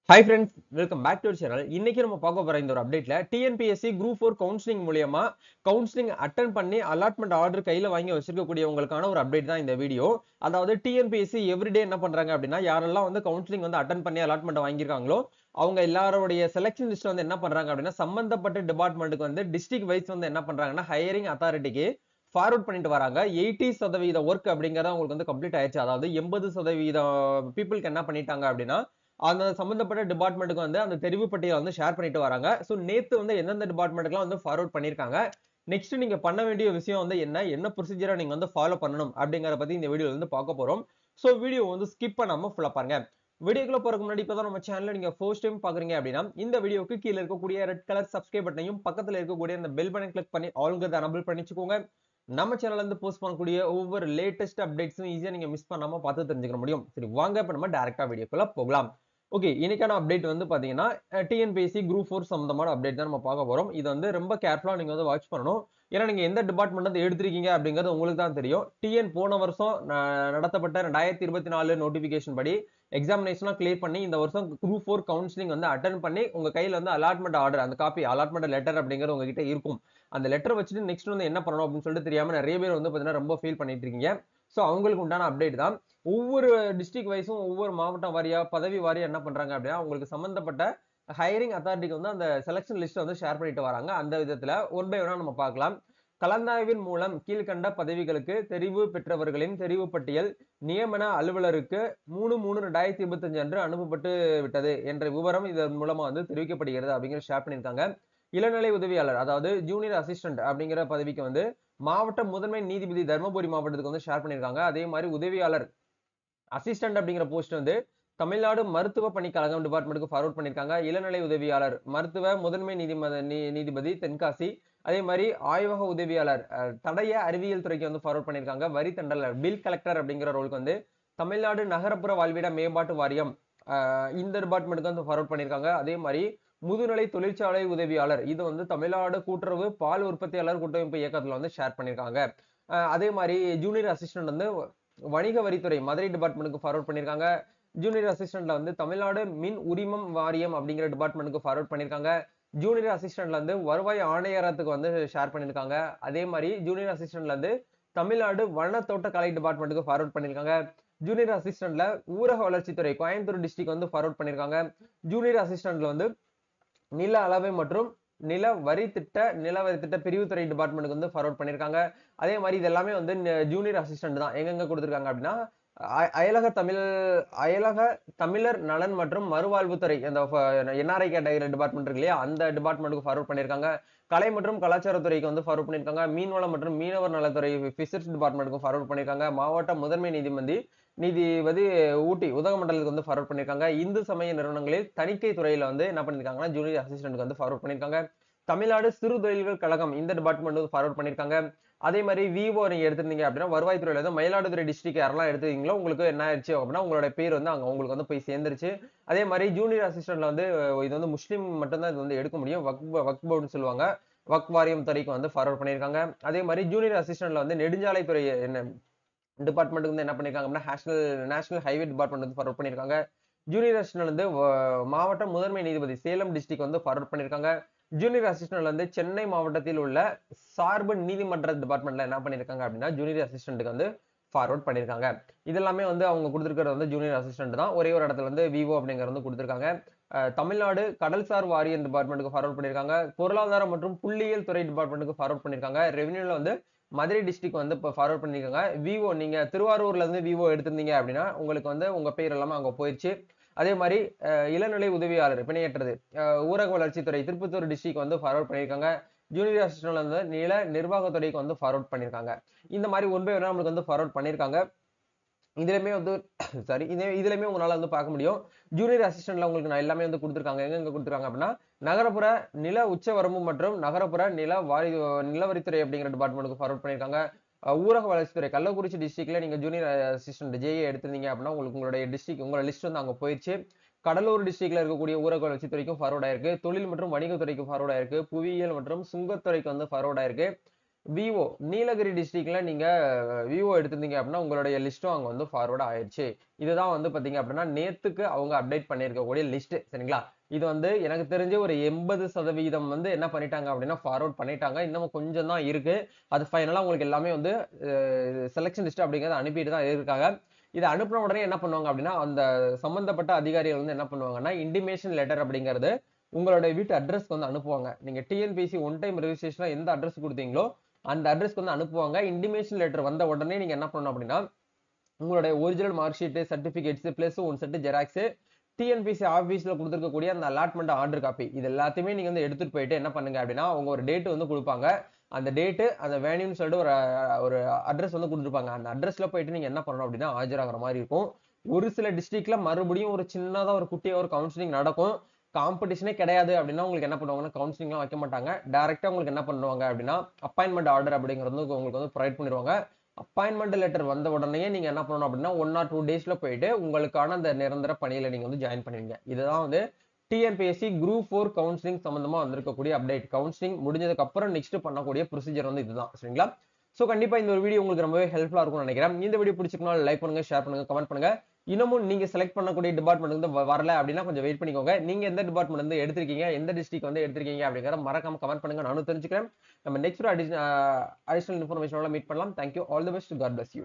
Hi friends, welcome back to channel. இன்னைக்கு நம்ம பார்க்க போற இந்த ஒரு அப்டேட்ல டிஎன்பிஎஸ்சி குரூப் 4 கவுன்சிலிங் மூலியமா கவுன்சிலிங் அட்டெண்ட் பண்ணி அலாட்மெண்ட் ஆர்டர் கையில வாங்கி வச்சிருக்கக்கூடியவங்களுக்கான ஒரு அப்டேட் தான் இந்த வீடியோ. அதாவது டிஎன்பிஎஸ்சி எவ்ரிடே என்ன பண்றாங்க அப்படின்னா, யாரெல்லாம் வந்து கவுன்சிலிங் வந்து அட்டெண்ட் பண்ணி அலாட்மெண்ட் வாங்கியிருக்காங்களோ அவங்க எல்லாரோடைய செலக்ஷன் லிஸ்ட் வந்து என்ன பண்றாங்க அப்படின்னா, சம்பந்தப்பட்ட டிபார்ட்மெண்ட்டுக்கு வந்து டிஸ்ட்ரிக்ட் வைஸ் வந்து என்ன பண்றாங்கன்னா, ஹையரிங் அத்தாரிட்டிக்கு ஃபார்வர்ட் பண்ணிட்டு வராங்க. 80% ஒர்க் அப்படிங்கறது அவங்களுக்கு வந்து கம்ப்ளீட் ஆயிடுச்சு. அதாவது 80% பீப்புளுக்கு என்ன பண்ணிட்டாங்க அப்படின்னா, அந்த சம்பந்தப்பட்ட டிபார்ட்மெண்ட்டுக்கு வந்து அந்த தெரிவு பட்டியலை வந்து ஷேர் பண்ணிட்டு வராங்க. சோ நேத்து வந்து எந்தெந்த டிபார்ட்மெண்ட்டுக்குலாம் வந்து ஃபார்வர்ட் பண்ணிருக்காங்க, நெக்ஸ்ட் நீங்க பண்ண வேண்டிய விஷயம் வந்து என்ன ப்ரொசீஜரை நீங்க வந்து ஃபாலோ பண்ணணும் அப்படிங்கறத பத்தி இந்த வீடியோல வந்து பார்க்க போறோம். சோ வீடியோ வந்து ஸ்கிப் பண்ணாம ஃபுல்லா பாருங்க. வீடியோக்குள்ள போறதுக்கு முன்னாடி இப்பதான் நம்ம சேனலை நீங்க ஃபர்ஸ்ட் டைம் பாக்குறீங்க அப்படின்னா, இந்த வீடியோக்கு கீழ இருக்கக்கூடிய ரெட் கலர் சப்ஸ்கிரைப் பட்டனையும் பக்கத்துல இருக்கக்கூடிய அந்த பெல் பட்டனை கிளிக் பண்ணி ஆல்ங்கிறத எனபிள் பண்ணிச்சுக்கோங்க. நம்ம சேனல்ல இருந்து போஸ்ட் பண்ணக்கூடிய ஒவ்வொரு லேட்டஸ்ட் அப்டேட்ஸும் ஈஸியா நீங்க மிஸ் பண்ணாம பார்த்து தெரிஞ்சுக்க முடியும். சரி, வாங்க இப்ப நம்ம டைரக்டா வீடியோக்குள்ள போகலாம். ஓகே, இன்னைக்கான அப்டேட் வந்து பாத்தீங்கன்னா டிஎன்பிஎஸ்சி குரூப் 4 சம்பந்தமான அப்டேட் தான் நம்ம பார்க்க போறோம். இது வந்து ரொம்ப கேர்ஃபுல்லா நீங்க வந்து வாட்ச் பண்ணணும். ஏன்னா நீங்க எந்த டிபார்ட்மெண்ட் வந்து எடுத்திருக்கீங்க அப்படிங்கிறது உங்களுக்கு தான் தெரியும். டிஎன் போன வருஷம் நடத்தப்பட்ட 2024 நோட்டிபிகேஷன் படி எக்ஸாமினேஷனா கிளியர் பண்ணி இந்த வருஷம் குரூப் 4 கவுன்சிலிங் வந்து அட்டென்ட் பண்ணி உங்க கையில வந்து அலாட்மெண்ட் ஆர்டர், அந்த காப்பி அலாட்மெண்ட் லெட்டர் அப்படிங்கிறது உங்ககிட்ட இருக்கும். அந்த லெட்டர் வச்சுட்டு நெக்ஸ்ட் வந்து என்ன பண்ணணும் அப்படின்னு சொல்லிட்டு தெரியாம நிறைய பேர் வந்து பாத்தீங்கன்னா ரொம்ப ஃபீல் பண்ணிட்டு இருக்கீங்க. சோ அவங்களுக்கு உண்டான அப்டேட் தான். ஒவ்வொரு டிஸ்ட்ரிக்ட் வைஸும் ஒவ்வொரு மாவட்டம் வாரியா பதவி வாரியா என்ன பண்றாங்க அப்படின்னா, உங்களுக்கு சம்பந்தப்பட்ட ஹையரிங் அத்தாரிட்டிக்கு வந்து அந்த செலக்ஷன் லிஸ்ட் வந்து ஷேர் பண்ணிட்டு வராங்க. அந்த விதத்துல ஒன் பை ஒன்னா நம்ம பார்க்கலாம். கலந்தாய்வின் மூலம் கீழ்கண்ட பதவிகளுக்கு தெரிவு பெற்றவர்களின் தெரிவு பட்டியல் நியமன அலுவலருக்கு 3/3/2025 அன்று அனுப்பப்பட்டு விட்டது என்ற விவரம் இதன் மூலமா வந்து தெரிவிக்கப்படுகிறது அப்படிங்கிற ஷேர் பண்ணியிருக்காங்க. இளநிலை உதவியாளர், அதாவது ஜூனியர் அசிஸ்டன்ட் அப்படிங்கிற பதவிக்கு வந்து மாவட்ட முதன்மை நீதிபதி தர்மபுரி மாவட்டத்துக்கு வந்து ஷேர் பண்ணியிருக்காங்க. அதே மாதிரி உதவியாளர் அசிஸ்டன்ட் அப்படிங்கிற போஸ்ட் வந்து தமிழ்நாடு மருத்துவ பணிக்கழகம் டிபார்ட்மெண்ட்டுக்கு ஃபார்வர்ட் பண்ணிருக்காங்க. இளநிலை உதவியாளர் மருத்துவ முதன்மை நீதிபதி தென்காசி. அதே மாதிரி ஆய்வக உதவியாளர் தடய அறிவியல் துறைக்கு வந்து ஃபார்வர்ட் பண்ணிருக்காங்க. வரி தண்டலர் பில் கலெக்டர் அப்படிங்கிற ரோலுக்கு வந்து தமிழ்நாடு நகரப்புற வாழ்விட மேம்பாட்டு வாரியம் இந்த டிபார்ட்மெண்ட்டுக்கு வந்து ஃபார்வர்ட் பண்ணிருக்காங்க. அதே மாதிரி முதுநிலை தொழிற்சாலை உதவியாளர் இது வந்து தமிழ்நாடு கூட்டுறவு பால் உற்பத்தியாளர் கூட்டமைப்பு இயக்கத்துல வந்து ஷேர் பண்ணிருக்காங்க. அதே மாதிரி ஜூனியர் அசிஸ்டன்ட் வந்து வணிக வரித்துறை மதுரை டிபார்ட்மெண்ட்டுக்கு ஃபார்வர்ட் பண்ணிருக்காங்க. ஜூனியர் அசிஸ்டன்ட்ல வந்து தமிழ்நாடு மின் உரிமம் வாரியம் அப்படிங்கிற டிபார்ட்மெண்ட்டுக்கு ஃபார்வர்ட் பண்ணிருக்காங்க. ஜூனியர் அசிஸ்டன்ட்ல வந்து வருவாய் ஆணையரத்துக்கு வந்து ஷேர் பண்ணிருக்காங்க. அதே மாதிரி ஜூனியர் அசிஸ்டன்ட்ல வந்து தமிழ்நாடு வன தோட்டக்கலை டிபார்ட்மெண்ட்டுக்கு ஃபார்வர்ட் பண்ணிருக்காங்க. ஜூனியர் அசிஸ்டன்ட்ல ஊரக வளர்ச்சித்துறை கோயம்புத்தூர் டிஸ்ட்ரிக்ட் வந்து ஃபார்வர்ட் பண்ணிருக்காங்க. ஜூனியர் அசிஸ்டன்ட்ல வந்து நில அளவை மற்றும் நில வரி திட்ட பிரிவுத்துறை டிபார்ட்மெண்ட்டுக்கு வந்து ஃபார்வர்ட் பண்ணிருக்காங்க. அதே மாதிரி இது எல்லாமே வந்து ஜூனியர் அசிஸ்டன்ட் தான். எங்கெங்க கொடுத்திருக்காங்க அப்படின்னா, அயலக தமிழர் நலன் மற்றும் மறுவாழ்வுத்துறை அந்த என்ஆர்ஐ கேட்டகரி டிபார்ட்மெண்ட் இருக்கு இல்லையா, அந்த டிபார்ட்மெண்ட்டுக்கு ஃபார்வர்ட் பண்ணிருக்காங்க. கலை மற்றும் கலாச்சாரத்துறைக்கு வந்து ஃபார்வர்ட் பண்ணிருக்காங்க. மீன்வளம் மற்றும் மீனவர் நலத்துறை பிஷர்ஸ் டிபார்ட்மெண்ட்டுக்கு ஃபார்வர்ட் பண்ணிருக்காங்க. மாவட்ட முதன்மை நீதிபதி ஊட்டி உதகமண்டலத்துக்கு வந்து ஃபார்வர்ட் பண்ணிருக்காங்க. இந்து சமய நிறுவனங்களில் தணிக்கை துறையில வந்து என்ன பண்ணிருக்காங்கன்னா, ஜூனியர் அசிஸ்டன்ட்க்கு வந்து ஃபார்வர்ட் பண்ணிருக்காங்க. தமிழ்நாடு சிறு தொழில்கள் கழகம் இந்த டிபார்ட்மெண்ட் வந்து ஃபார்வர்ட் பண்ணிருக்காங்க. அதே மாதிரி விவோ நீங்க எடுத்திருந்தீங்க அப்படின்னா, வருவாய்த்துறையில வந்து மயிலாடுதுறை டிஸ்ட்ரிக்ட் யாரெல்லாம் எடுத்துருக்கீங்களோ உங்களுக்கு என்ன ஆயிடுச்சு அப்படின்னா, உங்களோட பேர் வந்து அங்க உங்களுக்கு வந்து போய் சேர்ந்துருச்சு. அதே மாதிரி ஜூனியர் அசிஸ்டன்ட்ல வந்து இது வந்து முஸ்லீம் மட்டும்தான் இது வந்து எடுக்க முடியும். வக்ஃப் போர்டுன்னு சொல்லுவாங்க. வக்ஃப் வாரியம் துறைக்கு வந்து ஃபார்வர்ட் பண்ணிருக்காங்க. அதே மாதிரி ஜூனியர் அசிஸ்டன்ட்ல வந்து நெடுஞ்சாலைத்துறை என்ன டிபார்ட்மெண்ட் வந்து என்ன பண்ணிருக்காங்க அப்படின்னா, நேஷனல் ஹைவே டிபார்ட்மெண்ட் வந்து ஃபார்வர்ட் பண்ணிருக்காங்க. ஜூனியர் அசிஸ்டன்ட் வந்து மாவட்ட முதன்மை நீதிபதி சேலம் டிஸ்ட்ரிக்ட் வந்து ஃபார்வர்ட் பண்ணிருக்காங்க. ஜூனியர் அசிஸ்டன்ட் வந்து சென்னை மாவட்டத்தில் உள்ள சார்பு நீதிமன்ற டிபார்ட்மெண்ட்ல என்ன பண்ணிருக்காங்க அப்படின்னா, ஜூனியர் அசிஸ்டன்ட்க்கு வந்து ஃபார்வர்ட் பண்ணிருக்காங்க. இது எல்லாமே வந்து அவங்க கொடுத்திருக்கிறது வந்து ஜூனியர் அசிஸ்டன்ட் தான். ஒரே ஒரு இடத்துல வந்து விவோ அப்படிங்கிறது வந்து கொடுத்திருக்காங்க. தமிழ்நாடு கடல்சார் வாரிய டிபார்ட்மெண்ட்டுக்கு ஃபார்வர்ட் பண்ணிருக்காங்க. பொருளாதாரம் மற்றும் புள்ளியியல் துறை டிபார்ட்மெண்ட்டுக்கு ஃபார்வர்ட் பண்ணிருக்காங்க. ரெவென்யூல வந்து மதுரை டிஸ்ட்ரிக்ட் வந்து இப்போ ஃபார்வர்ட் பண்ணிருக்காங்க. விவோ நீங்க திருவாரூர்ல இருந்து விவோ எடுத்திருந்தீங்க அப்படின்னா, உங்களுக்கு வந்து உங்க பேர் எல்லாமே அங்க போயிருச்சு. அதே மாதிரி இளநிலை உதவியாளர் பிணையற்றது ஊரக வளர்ச்சித்துறை திருப்பத்தூர் டிஸ்ட்ரிக்ட் வந்து ஃபார்வர்ட் பண்ணிருக்காங்க. ஜூனியர் அசிஸ்டன்ட்ல வந்து நில நிர்வாகத்துறைக்கு வந்து ஃபார்வர்ட் பண்ணிருக்காங்க. இந்த மாதிரி ஒன் பை ஒன்னா நம்மளுக்கு வந்து ஃபார்வர்ட் பண்ணிருக்காங்க. இதுலயுமே வந்து சாரி இதுலயுமே உங்களால வந்து பார்க்க முடியும். ஜூனியர் அசிஸ்டன்ட்ல உங்களுக்கு நான் எல்லாமே வந்து கொடுத்திருக்காங்க. எங்க கொடுத்திருக்காங்க அப்படின்னா, நகரப்புற நில உச்சவரம்பு மற்றும் நகரப்புற நிலவரித்துறை அப்படிங்கிற டிபார்ட்மெண்ட்டுக்கு ஃபார்வர்ட் பண்ணிருக்காங்க. ஊரக வளர்ச்சித்துறை கள்ளக்குறிச்சி டிஸ்ட்ரிக்ட்ல நீங்க ஜூனியர் அசிஸ்டன்ட் ஜேஏ எடுத்திருந்தீங்க அப்படின்னா, உங்களுக்கு உங்களுடைய டிஸ்ட்ரிக்ட் உங்களோட லிஸ்ட் வந்து அங்க போயிடுச்சு. கடலூர் டிஸ்ட்ரிக்ட்ல இருக்கக்கூடிய ஊரக வளர்ச்சித்துறைக்கும் ஃபார்வர்ட் ஆயிருக்கு. தொழில் மற்றும் வணிகத்துறைக்கு ஃபார்வர்ட் ஆயிருக்கு. புவியியல் மற்றும் சுங்கத்துறைக்கு வந்து ஃபார்வர்ட் ஆயிருக்கு. விஓ நீலகிரி டிஸ்ட்ரிக்ட்ல நீங்க விஓ எடுத்திருந்தீங்க அப்படின்னா உங்களுடைய லிஸ்ட்டும் அங்க வந்து ஃபார்வர்ட் ஆயிடுச்சு. இதுதான் வந்து பாத்தீங்க அப்படின்னா நேத்துக்கு அவங்க அப்டேட் பண்ணியிருக்கக்கூடிய லிஸ்ட். சரிங்களா? இது வந்து எனக்கு தெரிஞ்சு ஒரு 80% வந்து என்ன பண்ணிட்டாங்க அப்படின்னா ஃபார்வர்ட் பண்ணிட்டாங்க. இன்னும் கொஞ்சம் தான் இருக்கு. அது ஃபைனலா உங்களுக்கு எல்லாமே வந்து செலக்ஷன் லிஸ்ட் அப்படிங்கறத அனுப்பிட்டு தான் இருக்காங்க. இதை அனுப்பின உடனே என்ன பண்ணுவாங்க அப்படின்னா அந்த சம்பந்தப்பட்ட அதிகாரிகள் வந்து என்ன பண்ணுவாங்கன்னா இன்டிமேஷன் லெட்டர் அப்படிங்கிறது உங்களுடைய வீட்டு அட்ரஸ்க்கு வந்து அனுப்புவாங்க. நீங்க டிஎன்பிஎஸ்சி ஒன் டைம் ரெஜிஸ்ட்ரேஷன் எந்த அட்ரஸ் கொடுத்தீங்களோ அந்த அட்ரஸ்க்கு வந்து அனுப்புவாங்க. இன்டிமேஷன் லெட்டர் வந்த உடனே நீங்க என்ன பண்ணணும் அப்படின்னா உங்களுடைய original mark sheet, certificates plus one set xerox, TNPSC ஆபீஸ்ல கொடுத்திருக்கக்கூடிய அந்த அலாட்மெண்ட் ஆர்டர் காப்பி இது எல்லாத்தையுமே நீங்க வந்து எடுத்துட்டு போயிட்டு என்ன பண்ணுங்க அப்படின்னா அவங்க ஒரு டேட் வந்து கொடுப்பாங்க. அந்த டேட்டு அந்த வேணும்னு சொல்லிட்டு ஒரு ஒரு அட்ரஸ் வந்து கொடுத்துருப்பாங்க. அந்த அட்ரஸ்ல போயிட்டு நீங்க என்ன பண்ணணும் அப்படின்னா ஆஜராகிற மாதிரி இருக்கும். ஒரு சில டிஸ்ட்ரிக்ட்ல மறுபடியும் ஒரு சின்னதா ஒரு குட்டியா ஒரு கவுன்சிலிங் நடக்கும். காம்படிஷனே கிடையாது அப்படின்னா உங்களுக்கு என்ன பண்ணுவாங்கன்னா கவுன்சிலிங்லாம் வைக்க மாட்டாங்க. டைரக்டா உங்களுக்கு என்ன பண்ணுவாங்க அப்படின்னா அப்பாயின்மெண்ட் ஆர்டர் அப்படிங்கிறது உங்களுக்கு வந்து ப்ரொவைட் பண்ணிடுவாங்க. அப்பாயின்மெண்ட் லெட்டர் வந்த உடனே நீங்க என்ன பண்ணணும் அப்படின்னா 1 or 2 டேஸ்ல போயிட்டு உங்களுக்கான அந்த நிரந்தர பணியில நீங்க வந்து ஜாயின் பண்ணுவீங்க. இதுதான் வந்து டிஎன்பிஎஸ்சி குரூப் 4 கவுன்சிலிங் சம்பந்தமா வந்திருக்கக்கூடிய அப்டேட். கவுன்சிலிங் முடிஞ்சதுக்கு அப்புறம் நெக்ஸ்ட் பண்ணக்கூடிய ப்ரொசீஜர் வந்து இதுதான். சரிங்களா? சோ கண்டிப்பா இந்த ஒரு வீடியோ உங்களுக்கு ரொம்பவே ஹெல்ப்ஃபுல்லா இருக்கும்னு நினைக்கிறேன். இந்த வீடியோ பிடிச்சிருக்கா லைக் பண்ணுங்க, ஷேர் பண்ணுங்க, கமெண்ட் பண்ணுங்க. இன்னமும் நீங்க செலக்ட் பண்ணக்கூடிய டிபார்ட்மெண்ட் வந்து வரல அப்படின்னா கொஞ்சம் வெயிட் பண்ணிக்கோங்க. நீங்க எந்த டிபார்ட்மெண்ட் வந்து எடுத்திருக்கீங்க, எந்த டிஸ்ட்ரிக்ட் வந்து எடுத்திருக்கீங்க அப்படிங்கறத மறக்காம கமெண்ட் பண்ணுங்க. நானும் தெரிஞ்சுக்கிறேன். நம்ம நெக்ஸ்ட் அடிஷனல் இன்ஃபர்மேஷனோட மீட் பண்ணலாம். Thank you. All the best. God bless you.